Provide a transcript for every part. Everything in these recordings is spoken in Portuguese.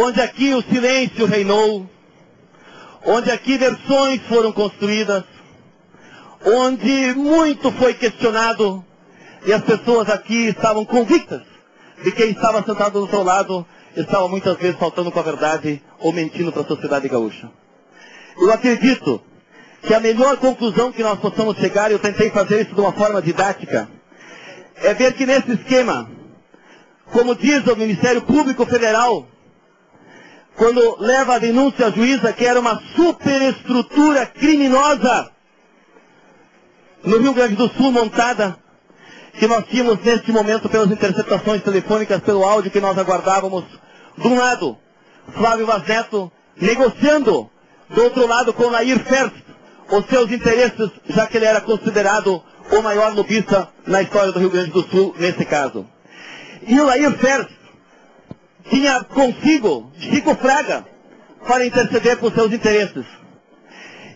onde aqui o silêncio reinou, onde aqui versões foram construídas, onde muito foi questionado, e as pessoas aqui estavam convictas de quem estava sentado do seu lado estava muitas vezes faltando com a verdade ou mentindo para a sociedade gaúcha. Eu acredito que a melhor conclusão que nós possamos chegar, e eu tentei fazer isso de uma forma didática, é ver que nesse esquema, como diz o Ministério Público Federal, quando leva a denúncia à juíza que era uma superestrutura criminosa no Rio Grande do Sul montada, que nós tínhamos neste momento pelas interceptações telefônicas, pelo áudio que nós aguardávamos, de um lado, Flávio Vaz Neto negociando, do outro lado com Lair Ferst, os seus interesses, já que ele era considerado o maior lobista na história do Rio Grande do Sul, nesse caso. E o Lair Ferst tinha consigo Chico Fraga para interceder por seus interesses.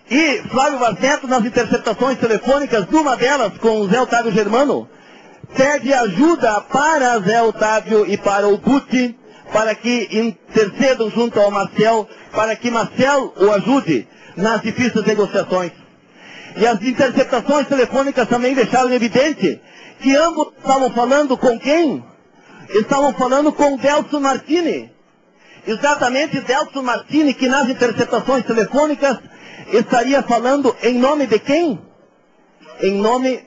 E Flávio Vaz Neto, nas interceptações telefônicas, numa delas com o Zé Otávio Germano, pede ajuda para Zé Otávio e para o Guti, para que intercedam junto ao Marcel, para que Marcel o ajude nas difíceis negociações. E as interceptações telefônicas também deixaram evidente que ambos estavam falando com quem? Estavam falando com Delso Martini. Exatamente Delso Martini, que nas interceptações telefônicas estaria falando em nome de quem? Em nome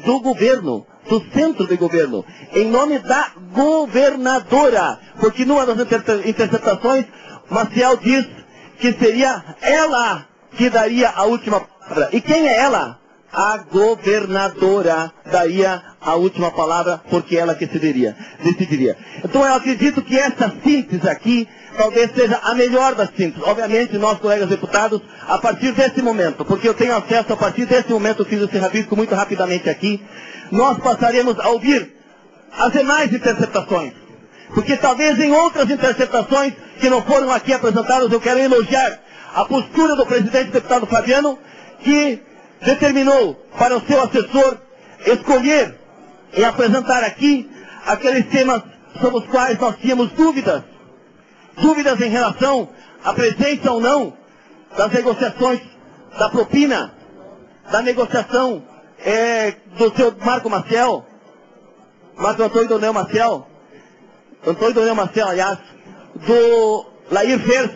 do governo, do centro de governo, em nome da governadora, porque numa das interceptações, Marcel diz que seria ela que daria a última palavra. E quem é ela? A governadora daria a última palavra, porque ela que decidiria. Então eu acredito que essa síntese aqui talvez seja a melhor das sínteses. Obviamente, nós, colegas deputados, a partir desse momento, porque eu tenho acesso a partir desse momento, eu fiz esse rabisco muito rapidamente aqui, nós passaremos a ouvir as demais interceptações. Porque talvez em outras interceptações que não foram aqui apresentadas, eu quero elogiar a postura do presidente deputado Fabiano, que determinou para o seu assessor escolher e apresentar aqui aqueles temas sobre os quais nós tínhamos dúvidas. Dúvidas em relação à presença ou não das negociações da propina, da negociação do seu Marco Maciel, Marco Antônio Donel Maciel, aliás, do Lair Ferst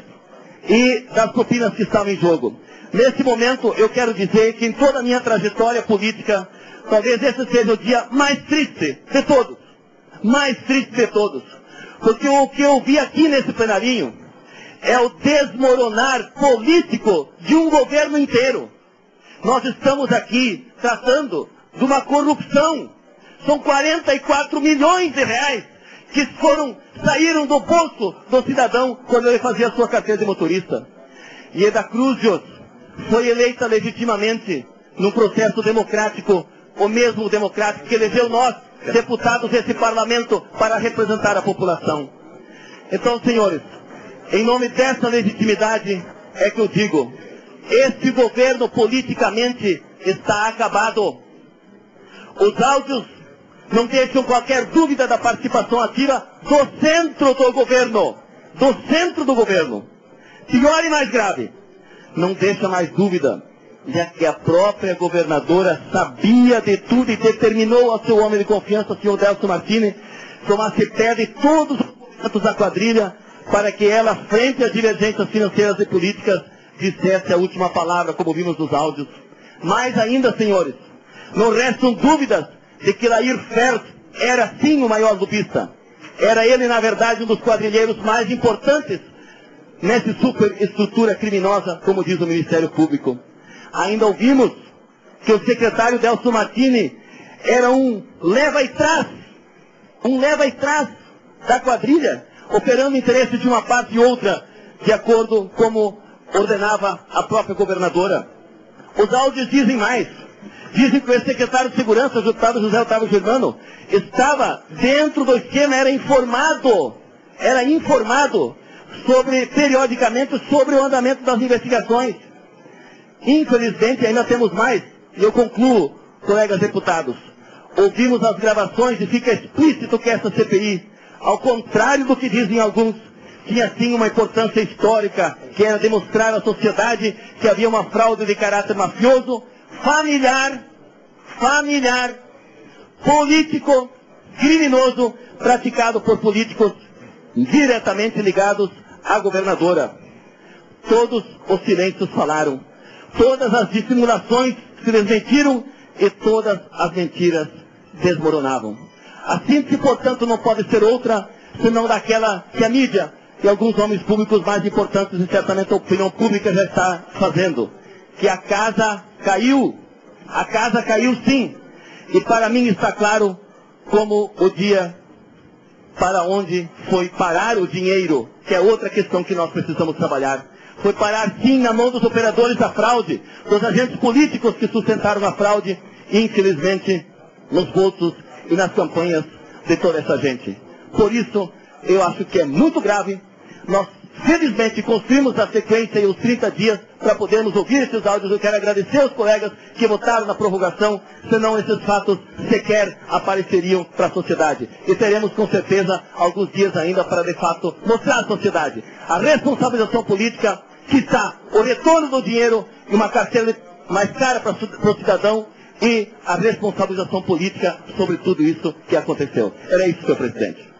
e das propinas que estavam em jogo. Nesse momento, eu quero dizer que em toda a minha trajetória política, talvez esse seja o dia mais triste de todos. Mais triste de todos. Porque o que eu vi aqui nesse plenarinho é o desmoronar político de um governo inteiro. Nós estamos aqui tratando de uma corrupção. São 44 milhões de reais que saíram do bolso do cidadão quando ele fazia a sua carteira de motorista. E Eda Cruzios foi eleita legitimamente num processo democrático, o mesmo democrático que elegeu nós, deputados desse parlamento, para representar a população. Então, senhores, em nome dessa legitimidade é que eu digo, este governo politicamente está acabado. Os áudios não deixam qualquer dúvida da participação ativa do centro do governo. Do centro do governo. Pior e mais grave, não deixa mais dúvida, já que a própria governadora sabia de tudo e determinou ao seu homem de confiança, o senhor Delso Martini, tomasse pé de todos os movimentos da quadrilha, para que ela, frente às divergências financeiras e políticas, dissesse a última palavra, como vimos nos áudios. Mais ainda, senhores, não restam dúvidas de que Lair Ferst era sim o maior lobista. Era ele, na verdade, um dos quadrilheiros mais importantes nessa superestrutura criminosa, como diz o Ministério Público. Ainda ouvimos que o secretário Delso Martini era um leva e traz da quadrilha, operando o interesse de uma parte e outra, de acordo como ordenava a própria governadora. Os áudios dizem mais. Dizem que o ex-secretário de Segurança, o deputado José Otávio Germano, estava dentro do esquema, era informado periodicamente sobre o andamento das investigações. Infelizmente, ainda temos mais, e eu concluo, colegas deputados. Ouvimos as gravações e fica explícito que essa CPI, ao contrário do que dizem alguns, tinha sim uma importância histórica, que era demonstrar à sociedade que havia uma fraude de caráter mafioso, familiar, político, criminoso, praticado por políticos diretamente ligados à governadora. Todos os silêncios falaram, todas as dissimulações se desmentiram e todas as mentiras desmoronavam. A síntese, portanto, não pode ser outra senão daquela que a mídia e alguns homens públicos mais importantes e certamente a opinião pública já está fazendo, que a casa caiu. A casa caiu sim. E para mim está claro como o dia para onde foi parar o dinheiro, que é outra questão que nós precisamos trabalhar. Foi parar sim na mão dos operadores da fraude, dos agentes políticos que sustentaram a fraude, infelizmente, nos votos e nas campanhas de toda essa gente. Por isso, eu acho que é muito grave. Nós, felizmente, construímos a sequência e os 30 dias para podermos ouvir esses áudios. Eu quero agradecer aos colegas que votaram na prorrogação, senão esses fatos sequer apareceriam para a sociedade. E teremos, com certeza, alguns dias ainda para, de fato, mostrar à sociedade a responsabilização política que está, o retorno do dinheiro e uma carteira mais cara para o cidadão e a responsabilização política sobre tudo isso que aconteceu. Era isso, senhor presidente.